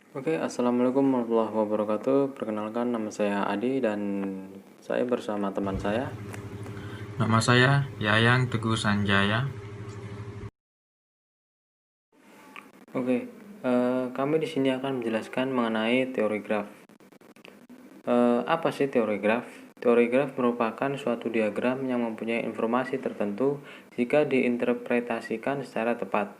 Oke, assalamualaikum warahmatullahi wabarakatuh. Perkenalkan, nama saya Adi dan saya bersama teman saya. Nama saya Yayang Teguh Sanjaya. Oke, kami di sini akan menjelaskan mengenai teori graf. Apa sih teori graf? Teori graf merupakan suatu diagram yang mempunyai informasi tertentu jika diinterpretasikan secara tepat.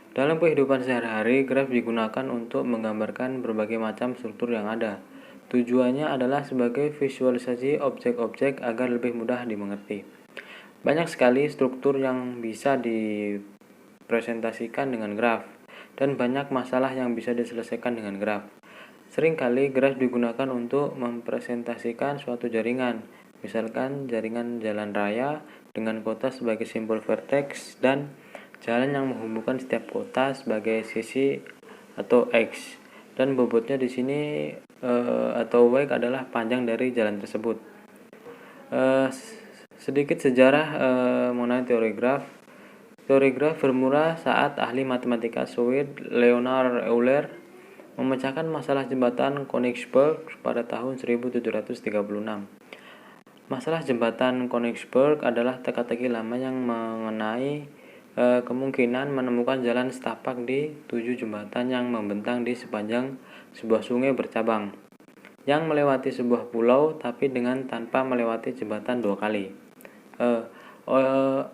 Dalam kehidupan sehari-hari, graf digunakan untuk menggambarkan berbagai macam struktur yang ada. Tujuannya adalah sebagai visualisasi objek-objek agar lebih mudah dimengerti. Banyak sekali struktur yang bisa dipresentasikan dengan graf, dan banyak masalah yang bisa diselesaikan dengan graf. Seringkali graf digunakan untuk mempresentasikan suatu jaringan, misalkan jaringan jalan raya dengan kota sebagai simbol vertex dan jalan yang menghubungkan setiap kota sebagai sisi atau X, dan bobotnya di sini atau Y adalah panjang dari jalan tersebut. Sedikit sejarah mengenai teori graf. Teori graf bermula saat ahli matematika Swiss Leonhard Euler memecahkan masalah jembatan Königsberg pada tahun 1736. Masalah jembatan Königsberg adalah teka-teki lama yang mengenai kemungkinan menemukan jalan setapak di 7 jembatan yang membentang di sepanjang sebuah sungai bercabang, yang melewati sebuah pulau tapi dengan tanpa melewati jembatan 2 kali.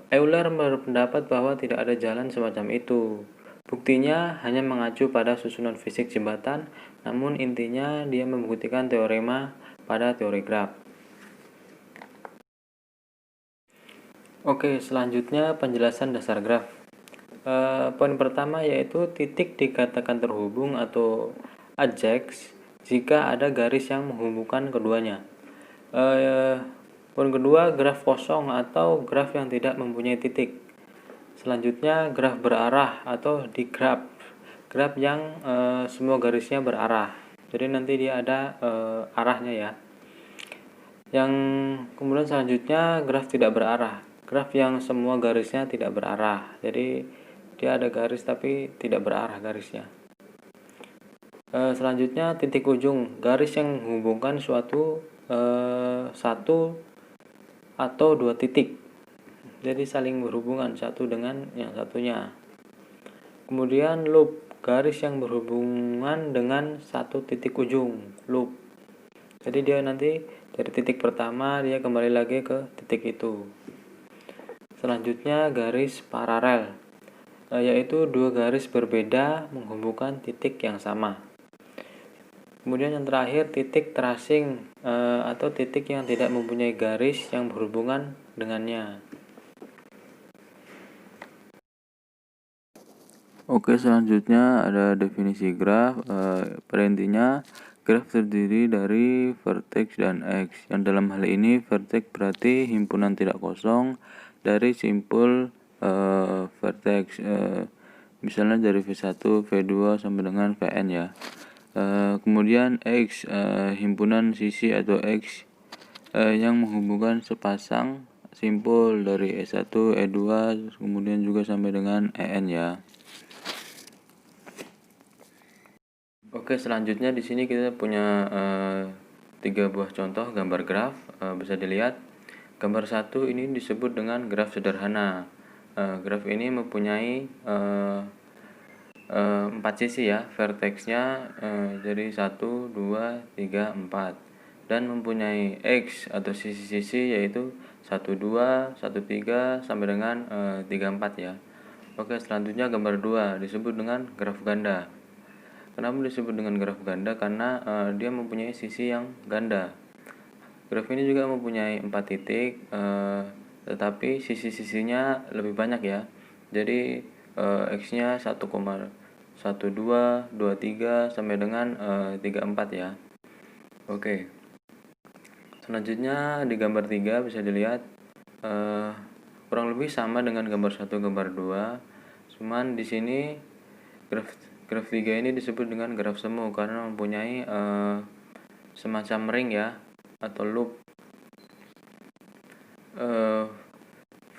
Euler berpendapat bahwa tidak ada jalan semacam itu. Buktinya hanya mengacu pada susunan fisik jembatan, namun intinya dia membuktikan teorema pada teori graf. Oke, selanjutnya penjelasan dasar graf. Poin pertama yaitu titik dikatakan terhubung atau adjeks jika ada garis yang menghubungkan keduanya. Poin kedua, graf kosong atau graf yang tidak mempunyai titik. Selanjutnya, graf berarah atau digraf, graf yang semua garisnya berarah. Jadi nanti dia ada arahnya ya. Yang kemudian selanjutnya graf tidak berarah, graf yang semua garisnya tidak berarah. Jadi dia ada garis tapi tidak berarah garisnya. Selanjutnya titik ujung, garis yang menghubungkan satu atau dua titik. Jadi saling berhubungan satu dengan yang satunya. Kemudian loop, garis yang berhubungan dengan satu titik ujung, loop. Jadi dia nanti dari titik pertama dia kembali lagi ke titik itu. Selanjutnya garis paralel, yaitu dua garis berbeda menghubungkan titik yang sama. Kemudian yang terakhir titik tracing, atau titik yang tidak mempunyai garis yang berhubungan dengannya. Oke, selanjutnya ada definisi graf. Pada intinya, graf terdiri dari vertex dan X, yang dalam hal ini vertex berarti himpunan tidak kosong dari simpul vertex, misalnya dari V1, V2 sampai dengan Vn ya. Kemudian X, himpunan sisi atau X yang menghubungkan sepasang simpul dari E1, E2, kemudian juga sampai dengan En ya. Oke, selanjutnya di sini kita punya 3 buah contoh gambar graf. Bisa dilihat gambar 1 ini disebut dengan graf sederhana. Graf ini mempunyai 4 sisi ya, verteksnya jadi 1, 2, 3, 4, dan mempunyai X atau sisi-sisi yaitu 1, 2, 1, 3 sampai dengan 3, 4 ya. Oke, selanjutnya gambar 2 disebut dengan graf ganda. Kenapa disebut dengan graf ganda? Karena dia mempunyai sisi yang ganda. Graf ini juga mempunyai 4 titik, tetapi sisi-sisinya lebih banyak ya. Jadi X-nya 1,12, 23 sampai dengan 34 ya. Oke. Selanjutnya di gambar 3 bisa dilihat kurang lebih sama dengan gambar 1, gambar 2. Cuman di sini graf 3 ini disebut dengan graf semu karena mempunyai semacam ring ya atau loop.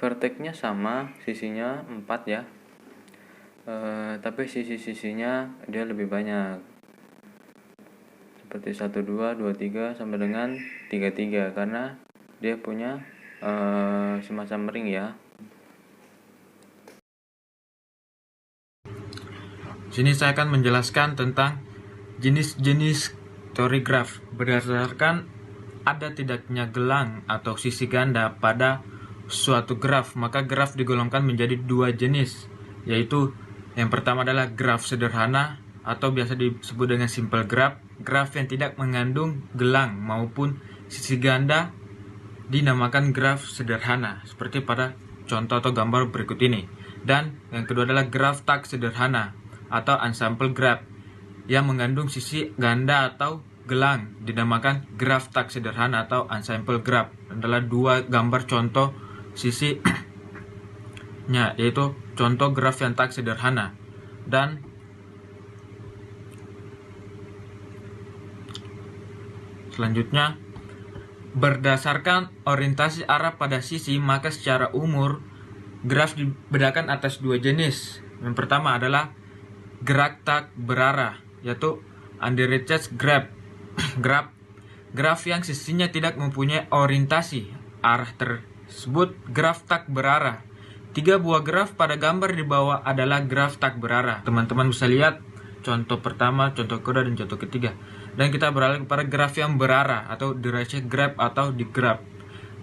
Verteksnya sama, sisinya 4 ya, tapi sisi-sisinya dia lebih banyak. seperti 12, 23 sampai dengan 33 karena dia punya semacam ring ya. Sini saya akan menjelaskan tentang jenis-jenis teori graf berdasarkan ada tidaknya gelang atau sisi ganda pada suatu graf. Maka graf digolongkan menjadi dua jenis, yaitu yang pertama adalah graf sederhana atau biasa disebut dengan simple graph. Graf yang tidak mengandung gelang maupun sisi ganda dinamakan graf sederhana, seperti pada contoh atau gambar berikut ini. Dan yang kedua adalah graf tak sederhana atau ensemble graph yang mengandung sisi ganda atau gelang, dinamakan graf tak sederhana atau ensemble graph. Adalah dua gambar contoh sisi yaitu contoh graf yang tak sederhana. Dan selanjutnya, berdasarkan orientasi arah pada sisi, maka secara umum graf dibedakan atas dua jenis. Yang pertama adalah gerak tak berarah, yaitu undirected graph. Graf yang sisinya tidak mempunyai orientasi arah tersebut graf tak berarah. 3 buah graf pada gambar di bawah adalah graf tak berarah. Teman-teman bisa lihat contoh pertama, contoh kedua, dan contoh ketiga. Dan kita beralih kepada graf yang berarah atau directed graph atau digraph.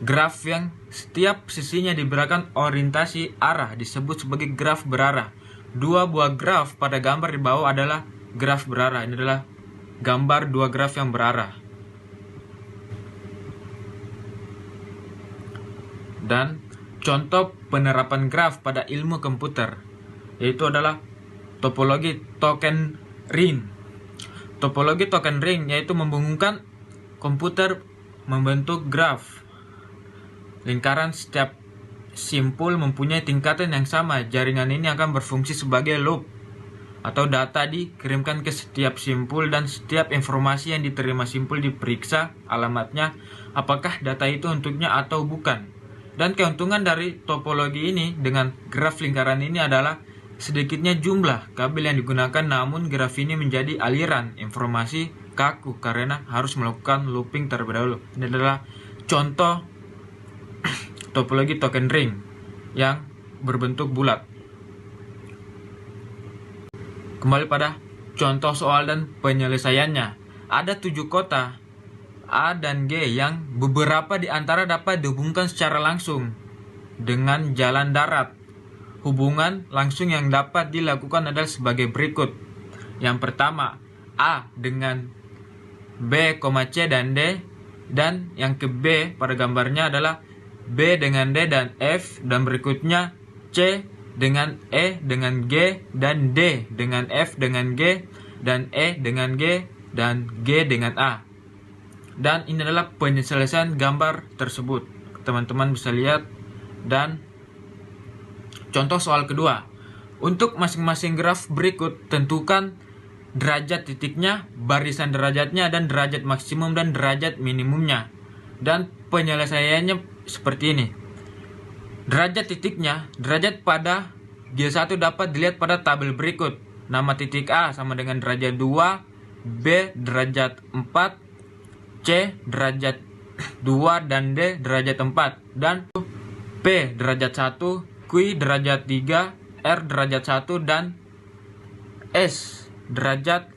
Graf yang setiap sisinya diberikan orientasi arah disebut sebagai graf berarah. 2 buah graf pada gambar di bawah adalah graf berarah. Ini adalah gambar 2 graf yang berarah. Dan contoh penerapan graf pada ilmu komputer yaitu adalah topologi token ring. Topologi token ring yaitu membingungkan komputer membentuk graf lingkaran. Setiap simpul mempunyai tingkatan yang sama. Jaringan ini akan berfungsi sebagai loop atau data dikirimkan ke setiap simpul, dan setiap informasi yang diterima simpul diperiksa alamatnya apakah data itu untuknya atau bukan. Dan keuntungan dari topologi ini dengan graf lingkaran ini adalah sedikitnya jumlah kabel yang digunakan, namun graf ini menjadi aliran informasi kaku karena harus melakukan looping terlebih dahulu. Ini adalah contoh topologi token ring yang berbentuk bulat. Kembali pada contoh soal dan penyelesaiannya. Ada 7 kota A dan G yang beberapa di antara dapat dihubungkan secara langsung dengan jalan darat. Hubungan langsung yang dapat dilakukan adalah sebagai berikut. Yang pertama, A dengan B, C dan D. Dan yang ke B pada gambarnya adalah B dengan D dan F. Dan berikutnya C dengan E dengan G, dan D dengan F dengan G, dan E dengan G, dan G dengan A. Dan ini adalah penyelesaian gambar tersebut. Teman-teman bisa lihat. Dan contoh soal kedua. Untuk masing-masing graf berikut, tentukan derajat titiknya, barisan derajatnya, dan derajat maksimum dan derajat minimumnya. Dan penyelesaiannya seperti ini. Derajat titiknya, derajat pada G1 dapat dilihat pada tabel berikut. Nama titik A sama dengan derajat 2, B derajat 4, C derajat 2, dan D derajat 4. Dan P derajat 1, Q derajat 3, R derajat 1, dan S derajat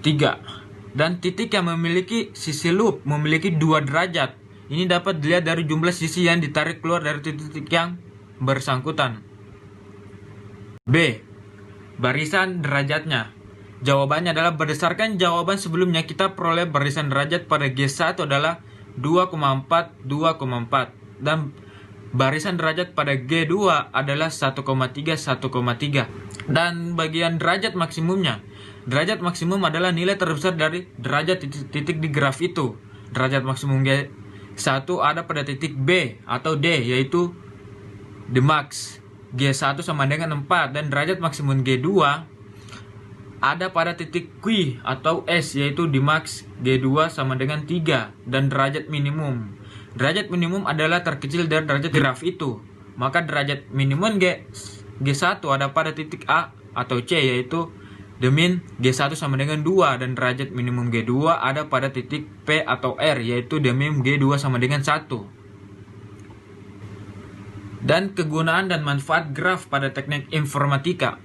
3. Dan titik yang memiliki sisi loop memiliki 2 derajat. Ini dapat dilihat dari jumlah sisi yang ditarik keluar dari titik yang bersangkutan. B. Barisan derajatnya. Jawabannya adalah berdasarkan jawaban sebelumnya kita peroleh barisan derajat pada G1 adalah 2,4, 2,4. Dan barisan derajat pada G2 adalah 1,3, 1,3. Dan bagian derajat maksimumnya. Derajat maksimum adalah nilai terbesar dari derajat titik di graf itu. Derajat maksimum G1 ada pada titik B atau D, yaitu the max. G1 sama dengan 4. Dan derajat maksimum G2 ada pada titik Q atau S, yaitu the max G2 sama dengan 3. Dan derajat minimum. Derajat minimum adalah terkecil dari derajat graf itu. Maka derajat minimum G1 ada pada titik A atau C, yaitu The min G1 sama dengan 2 dan derajat minimum G2 ada pada titik P atau R, yaitu the min G2 sama dengan 1. Dan kegunaan dan manfaat graf pada teknik informatika.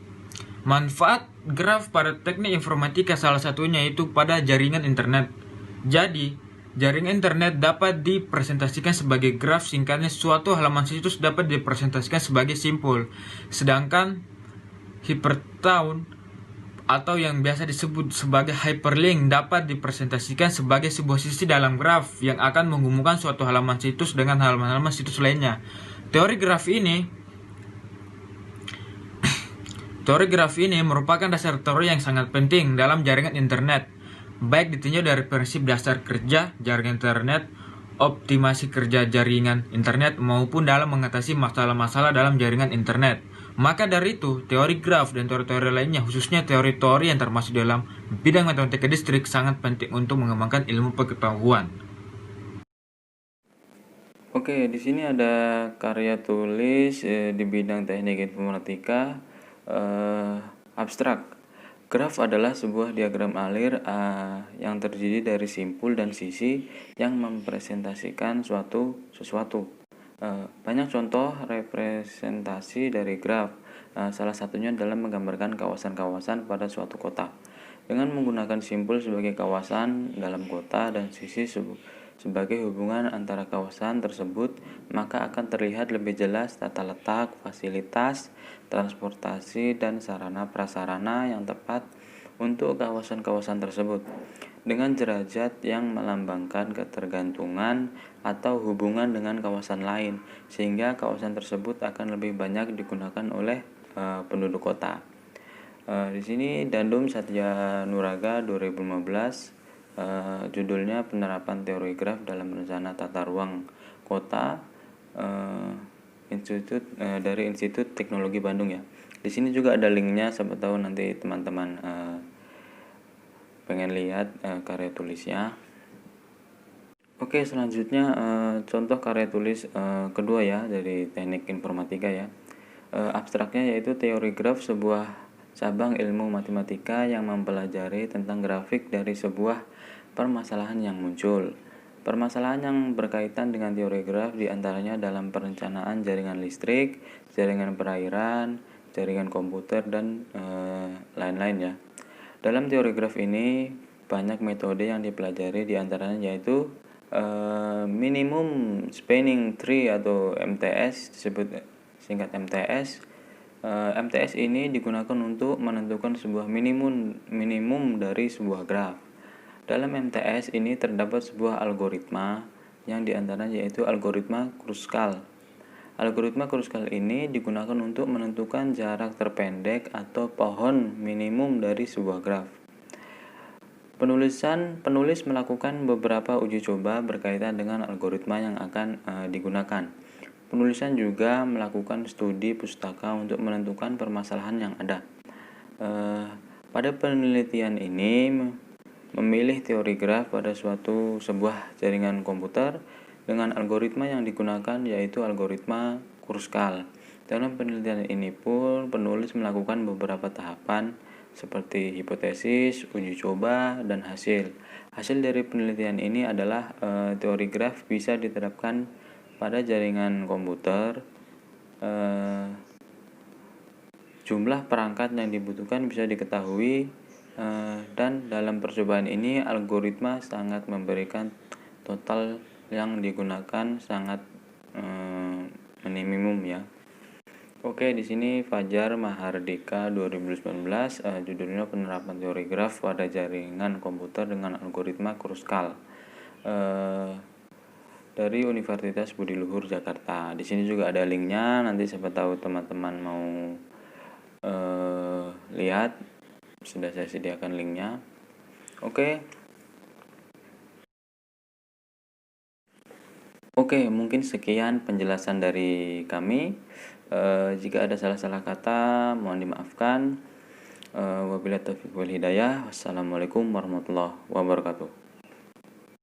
Manfaat graf pada teknik informatika salah satunya itu pada jaringan internet. Jadi, jaringan internet dapat dipresentasikan sebagai graf, singkatnya suatu halaman situs dapat dipresentasikan sebagai simpul. Sedangkan hypertown atau yang biasa disebut sebagai hyperlink dapat dipresentasikan sebagai sebuah sisi dalam graf yang akan menghubungkan suatu halaman situs dengan halaman-halaman situs lainnya. Teori graf ini merupakan dasar teori yang sangat penting dalam jaringan internet, baik ditinjau dari prinsip dasar kerja jaringan internet, optimasi kerja jaringan internet, maupun dalam mengatasi masalah-masalah dalam jaringan internet. Maka dari itu, teori graf dan teori-teori lainnya, khususnya teori-teori yang termasuk dalam bidang matematika distrik, sangat penting untuk mengembangkan ilmu pengetahuan. Oke, di sini ada karya tulis di bidang teknik informatika abstrak. Graf adalah sebuah diagram alir yang terdiri dari simpul dan sisi yang mempresentasikan sesuatu. Banyak contoh representasi dari graf. Salah satunya dalam menggambarkan kawasan-kawasan pada suatu kota. Dengan menggunakan simpul sebagai kawasan dalam kota dan sisi sebagai hubungan antara kawasan tersebut, maka akan terlihat lebih jelas tata letak, fasilitas, transportasi, dan sarana prasarana yang tepat untuk kawasan-kawasan tersebut, dengan derajat yang melambangkan ketergantungan atau hubungan dengan kawasan lain, sehingga kawasan tersebut akan lebih banyak digunakan oleh penduduk kota. Di sini Dandum Satya Nuraga 2015, judulnya Penerapan Teori Graf dalam Rencana Tata Ruang Kota, dari Institut Teknologi Bandung ya. Di sini juga ada linknya, siapa tahu nanti teman-teman pengen lihat karya tulisnya. Oke, selanjutnya contoh karya tulis kedua ya dari teknik informatika ya. Abstraknya yaitu teori graf, sebuah cabang ilmu matematika yang mempelajari tentang grafik dari sebuah permasalahan yang muncul. Permasalahan yang berkaitan dengan teori graf diantaranya dalam perencanaan jaringan listrik, jaringan perairan, jaringan komputer, dan lain-lain ya. Dalam teori graf ini banyak metode yang dipelajari, diantaranya yaitu minimum spanning tree atau MTS, disebut singkat MTS. MTS ini digunakan untuk menentukan sebuah minimum dari sebuah graf. Dalam MTS ini terdapat sebuah algoritma yang diantaranya yaitu algoritma Kruskal. Algoritma Kruskal ini digunakan untuk menentukan jarak terpendek atau pohon minimum dari sebuah graf. Penulis melakukan beberapa uji coba berkaitan dengan algoritma yang akan digunakan. Penulisan juga melakukan studi pustaka untuk menentukan permasalahan yang ada. Pada penelitian ini memilih teori graf pada sebuah jaringan komputer dengan algoritma yang digunakan yaitu algoritma Kruskal. Dalam penelitian ini pun penulis melakukan beberapa tahapan seperti hipotesis, uji coba, dan hasil. Hasil dari penelitian ini adalah teori graf bisa diterapkan pada jaringan komputer. Jumlah perangkat yang dibutuhkan bisa diketahui, dan dalam percobaan ini algoritma sangat memberikan total yang digunakan sangat minimum ya. Oke, di sini Fajar Mahardika 2019, judulnya Penerapan Teori Graf pada Jaringan Komputer dengan Algoritma Kruskal, dari Universitas Budi Luhur Jakarta. Di sini juga ada linknya, nanti siapa tahu teman-teman mau lihat, sudah saya sediakan linknya. Oke, mungkin sekian penjelasan dari kami. Jika ada salah-salah kata, mohon dimaafkan. Wabillahi taufiq wal hidayah. Wassalamualaikum warahmatullahi wabarakatuh.